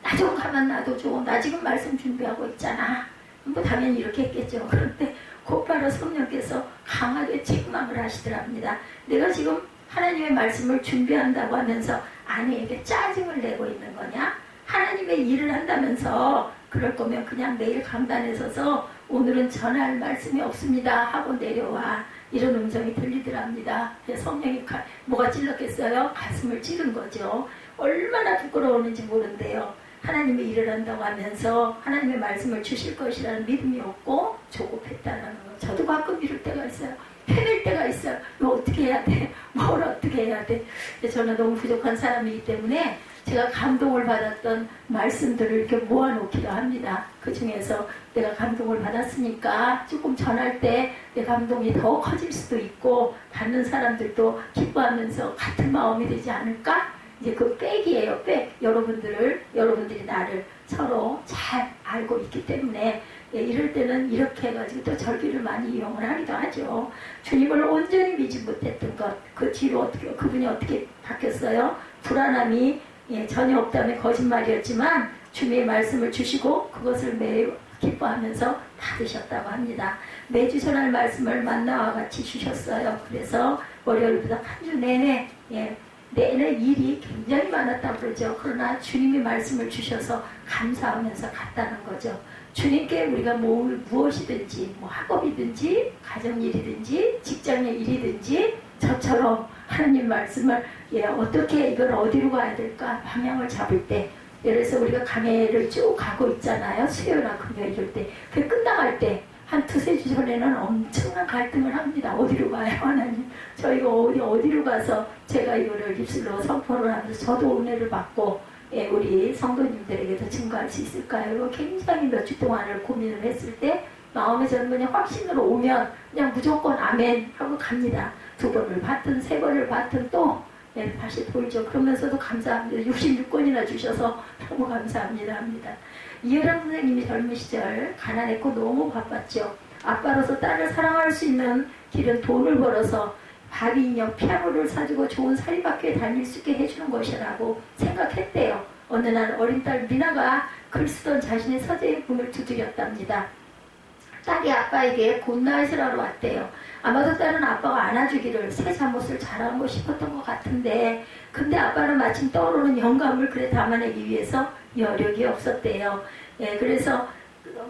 A: 나 좀 가만 놔둬줘. 나 지금 말씀 준비하고 있잖아. 뭐 당연히 이렇게 했겠죠. 그런데 곧바로 성령께서 강하게 책망을 하시더랍니다. 내가 지금 하나님의 말씀을 준비한다고 하면서 아내에게 짜증을 내고 있는 거냐? 하나님의 일을 한다면서 그럴 거면 그냥 내일 강단에 서서 오늘은 전할 말씀이 없습니다 하고 내려와. 이런 음성이 들리더랍니다. 성령이 뭐가 찔렀겠어요? 가슴을 찌른 거죠. 얼마나 부끄러웠는지 모른대요. 하나님의 일을 한다고 하면서 하나님의 말씀을 주실 것이라는 믿음이 없고 조급했다는 거. 저도 가끔 이럴 때가 있어요. 해낼 때가 있어요. 너 어떻게 해야 돼? 뭘 어떻게 해야 돼? 저는 너무 부족한 사람이기 때문에 제가 감동을 받았던 말씀들을 이렇게 모아놓기도 합니다. 그 중에서 내가 감동을 받았으니까 조금 전할 때 내 감동이 더 커질 수도 있고 받는 사람들도 기뻐하면서 같은 마음이 되지 않을까? 이제 그 백이에요. 백. 여러분들이 나를 서로 잘 알고 있기 때문에 이럴 때는 이렇게 해가지고 또 절기를 많이 이용을 하기도 하죠. 주님을 온전히 믿지 못했던 것, 그 뒤로 그분이 어떻게 바뀌었어요? 불안함이 전혀 없다면 거짓말이었지만 주님의 말씀을 주시고 그것을 매우 기뻐하면서 받으셨다고 합니다. 매주 전할 말씀을 만나와 같이 주셨어요. 그래서 월요일부터 한 주 내내 내내 일이 굉장히 많았다고 그러죠. 그러나 주님이 말씀을 주셔서 감사하면서 갔다는 거죠. 주님께 우리가 무엇이든지 학업이든지 가정일이든지 직장의 일이든지 저처럼 하나님 말씀을 어떻게 이걸 어디로 가야 될까 방향을 잡을 때 예를 들어서 우리가 강해를 쭉 가고 있잖아요. 수요일이나 금요일 이럴 때 그 끝나갈 때 한 2-3주 전에는 엄청난 갈등을 합니다. 어디로 가요 하나님? 저희가 어디로 가서 제가 이거를 입술로 선포를 하면서 저도 은혜를 받고 우리 성도님들에게도 증거할 수 있을까요? 굉장히 몇 주 동안을 고민을 했을 때 마음에 저는 그냥 확신으로 오면 그냥 무조건 아멘 하고 갑니다. 2번을 받든 3번을 받든 또 다시 돌죠. 그러면서도 감사합니다. 66권이나 주셔서 너무 감사합니다 합니다. 이혜랑 선생님이 젊은 시절 가난했고 너무 바빴죠. 아빠로서 딸을 사랑할 수 있는 길은 돈을 벌어서 바비 인형 피아노를 사주고 좋은 사립학교에 다닐 수 있게 해주는 것이라고 생각했대요. 어느 날 어린 딸 미나가 글 쓰던 자신의 서재의 문을 두드렸답니다. 딸이 아빠에게 굿나잇을 하러 왔대요. 아마도 딸은 아빠가 안아주기를 새 잠옷을 자랑하고 싶었던 것 같은데 근데 아빠는 마침 떠오르는 영감을 글에 담아내기 위해서 여력이 없었대요. 그래서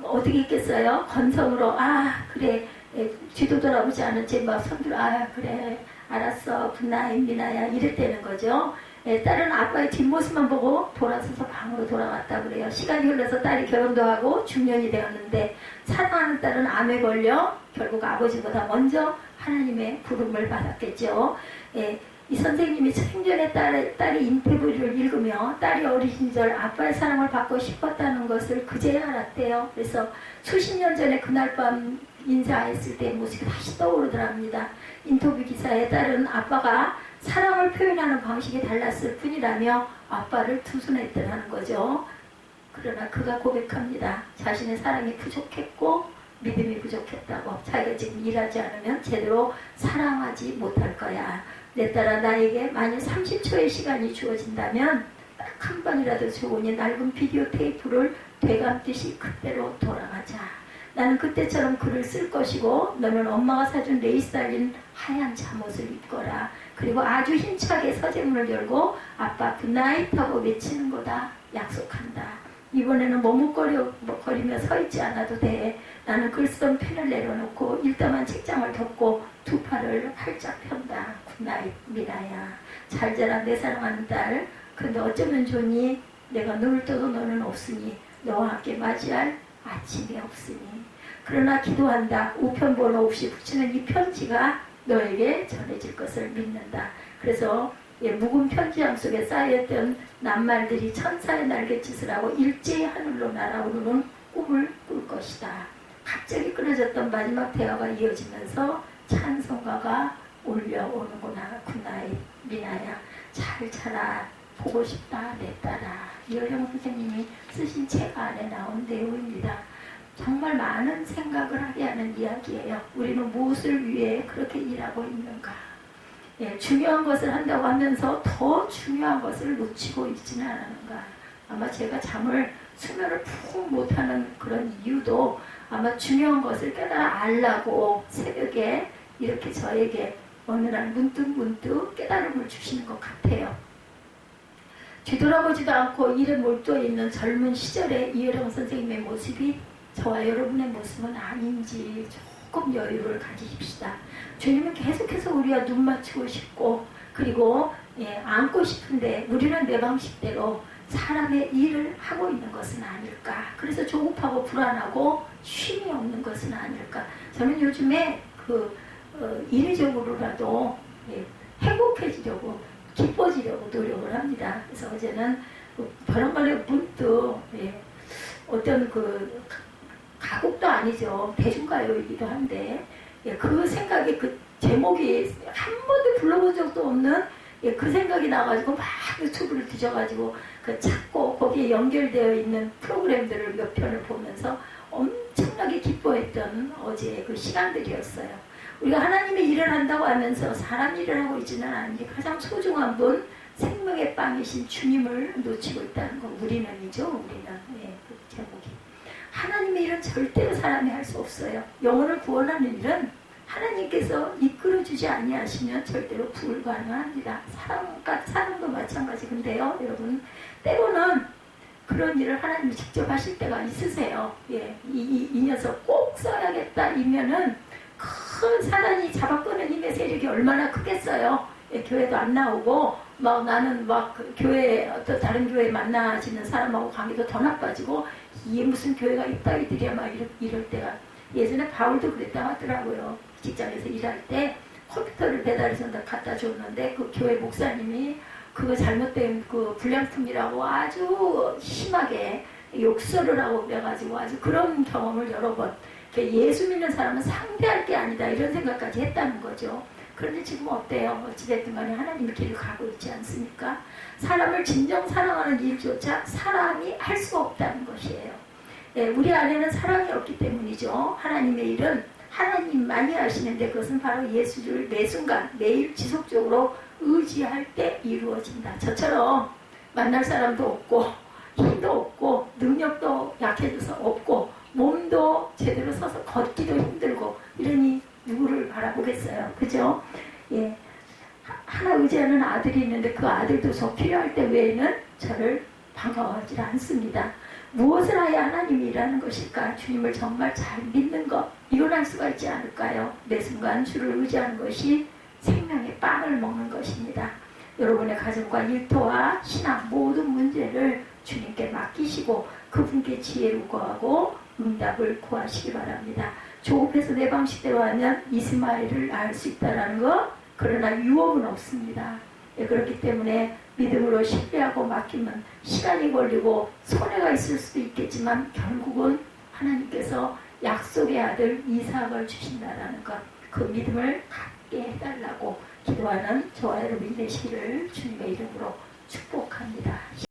A: 어떻게 했겠어요? 건성으로 그래 뒤도 돌아보지 않은 채 막 손들어 그래 알았어 굿나잇 미나야 이랬다는 거죠. 딸은 아빠의 뒷모습만 보고 돌아서서 방으로 돌아왔다 그래요. 시간이 흘러서 딸이 결혼도 하고 중년이 되었는데 사랑하는 딸은 암에 걸려 결국 아버지보다 먼저 하나님의 부름을 받았겠죠. 이 선생님이 생전에 딸이 인터뷰를 읽으며 딸이 어린 시절 아빠의 사랑을 받고 싶었다는 것을 그제야 알았대요. 그래서 수십 년 전에 그날 밤 인사했을 때의 모습이 다시 떠오르더랍니다. 인터뷰 기사에 딸은 아빠가 사랑을 표현하는 방식이 달랐을 뿐이라며 아빠를 투순했더라는 거죠. 그러나 그가 고백합니다. 자신의 사랑이 부족했고 믿음이 부족했다고. 자기가 지금 일하지 않으면 제대로 사랑하지 못할 거야. 내 딸아, 나에게 만약 30초의 시간이 주어진다면 딱 한 번이라도 좋으니 낡은 비디오 테이프를 되감듯이 그때로 돌아가자. 나는 그때처럼 글을 쓸 것이고 너는 엄마가 사준 레이스 달린 하얀 잠옷을 입거라. 그리고 아주 힘차게 서재문을 열고 아빠 굿나잇 하고 외치는 거다. 약속한다. 이번에는 머뭇거리며 서 있지 않아도 돼. 나는 글 쓰던 펜을 내려놓고 일담한 책장을 덮고 두 팔을 활짝 편다. 굿나잇 미나야. 잘 자라 내 사랑하는 딸. 근데 어쩌면 좋니? 내가 눈을 떠도 너는 없으니 너와 함께 맞이할 아침이 없으니. 그러나 기도한다. 우편번호 없이 붙이는 이 편지가 너에게 전해질 것을 믿는다. 그래서 묵은 편지함 속에 쌓여있던 낱말들이 천사의 날갯짓을 하고 일제히 하늘로 날아오르는 꿈을 꿀 것이다. 갑자기 끊어졌던 마지막 대화가 이어지면서 찬송가가 울려오는구나. 굿나잇 미나야. 잘 자라. 보고 싶다 내 딸아. 이효령 선생님이 쓰신 책 안에 나온 내용입니다. 정말 많은 생각을 하게 하는 이야기예요. 우리는 무엇을 위해 그렇게 일하고 있는가. 중요한 것을 한다고 하면서 더 중요한 것을 놓치고 있지는 않은가. 아마 제가 수면을 푹 못하는 그런 이유도 아마 중요한 것을 깨달아 알라고 새벽에 이렇게 저에게 어느 날 문득 깨달음을 주시는 것 같아요. 뒤돌아보지도 않고 일에 몰두해 있는 젊은 시절의 이효령 선생님의 모습이 저와 여러분의 모습은 아닌지 조금 여유를 가지십시다. 주님은 계속해서 우리와 눈 맞추고 싶고 그리고 안고 싶은데 우리는 내 방식대로 사람의 일을 하고 있는 것은 아닐까. 그래서 조급하고 불안하고 쉼이 없는 것은 아닐까. 저는 요즘에 인위적으로라도 행복해지려고 기뻐지려고 노력을 합니다. 그래서 어제는 벼랑말레 문득 어떤 가곡도 아니죠. 대중가요이기도 한데 그 생각이 제목이 한 번도 불러본 적도 없는 그 생각이 나가지고 막 유튜브를 뒤져가지고 찾고 거기에 연결되어 있는 프로그램들을 몇 편을 보면서 엄청나게 기뻐했던 어제의 그 시간들이었어요. 우리가 하나님의 일을 한다고 하면서 사람 일을 하고 있지는 않은데 가장 소중한 분, 생명의 빵이신 주님을 놓치고 있다는 거. 우리는이죠. 우리는. 그 제목이. 하나님의 일은 절대로 사람이 할 수 없어요. 영혼을 구원하는 일은 하나님께서 이끌어주지 아니하시면 절대로 불가능합니다. 사람도 마찬가지인데요. 여러분, 때로는 그런 일을 하나님이 직접 하실 때가 있으세요. 이 녀석 꼭 써야겠다 이면은 큰 사단이 잡아끄는 힘의 세력이 얼마나 크겠어요. 교회도 안 나오고 나는 교회 다른 교회 만나지는 사람하고 관계도 더 나빠지고 이게 무슨 교회가 있다 이들이야 막 이럴 때가. 예전에 바울도 그랬다 하더라고요. 직장에서 일할 때 컴퓨터를 배달해서 갖다 줬는데 그 교회 목사님이 그거 잘못된 불량품이라고 아주 심하게 욕설을 하고 그래가지고 아주 그런 경험을 여러 번. 예수 믿는 사람은 상대할 게 아니다 이런 생각까지 했다는 거죠. 그런데 지금 어때요? 어찌됐든 간에 하나님의 길을 가고 있지 않습니까? 사람을 진정 사랑하는 일조차 사람이 할 수가 없다는 것이에요. 우리 안에는 사랑이 없기 때문이죠. 하나님의 일은 하나님만이 하시는데 그것은 바로 예수를 매 순간 매일 지속적으로 의지할 때 이루어진다. 저처럼 만날 사람도 없고 힘도 없고 능력도 약해져서 없고 몸도 제대로 서서 걷기도 힘들고 이러니 누구를 바라보겠어요. 그죠? 하나 의지하는 아들이 있는데 그 아들도 저 필요할 때 외에는 저를 반가워하지 않습니다. 무엇을 하여 하나님이 일하는 것일까? 주님을 정말 잘 믿는 것, 이걸 할 수가 있지 않을까요? 매 순간 주를 의지하는 것이 생명의 빵을 먹는 것입니다. 여러분의 가정과 일터와 신앙 모든 문제를 주님께 맡기시고 그분께 지혜를 구하고 응답을 구하시기 바랍니다. 조급해서 내 방식대로 하면 이스마엘을 낳을 수 있다는 거 그러나 유업은 없습니다. 예, 그렇기 때문에 믿음으로 신뢰하고 맡기면 시간이 걸리고 손해가 있을 수도 있겠지만 결국은 하나님께서 약속의 아들 이삭을 주신다라는 것, 그 믿음을 갖게 해달라고 기도하는 저와 여러분이 되시기를 주님의 이름으로 축복합니다.